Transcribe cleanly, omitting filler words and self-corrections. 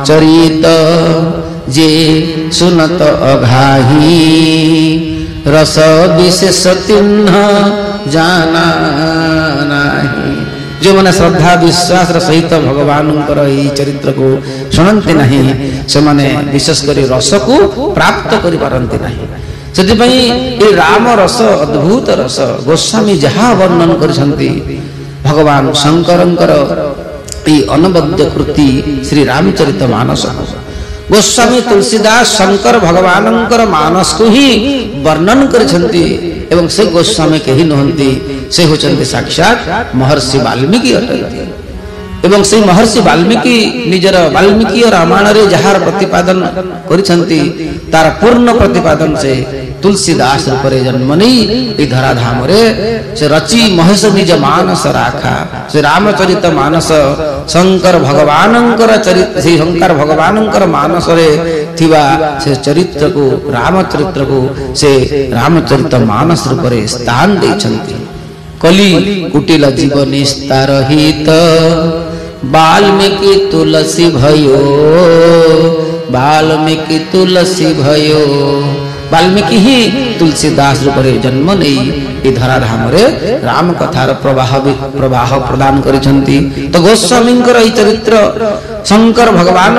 चरित जे सुनत अघाही रस विशेष चिन्ह जाना नाही। जो मैंने श्रद्धा विश्वास सहित भगवान चरित्र को शुणती नहीं से माने विशेषकर रस को प्राप्त करि पारंती नहीं। से राम रस अद्भुत रस गोस्वामी जहाँ वर्णन करछंती भगवान शंकरंकर अनवद्य कृति श्री रामचरित मानस गोस्वामी तुलसीदास शंकर भगवानंकर मानस को ही वर्णन करछंती एवं से गोस्वामी के ही नहंती से होचंती साक्षात महर्षि वाल्मीकि अटंती एवं से महर्षि वाल्मीकि निजर वाल्मीकि रामायण रे जहार प्रतिपादन करिसंती तार पूर्ण प्रतिपादन से तुलसीदास रूपरे जन्म नहीं ई धराधाम रे से रचि महेश निज मानस राखा से रामचरित मानस शंकर भगवानंकर चरित्र से शंकर भगवानंकर मानस रे थिबा से चरित्र को रामचरित्र को से रामचरित मानस रूपरे स्थान दैछंती। कली कुटिल जीवन निस्तार हित वाल्मीकि तुलसी भयो वाल्मीकि तुलसी भयो वाल्मीकि ही तुलसीदास रूपरे जन्म नहीं ये धराधाम रे राम कथार प्रवाह प्रदान करिसंती। तो गोस्वामींकर चरित्र शंकर भगवान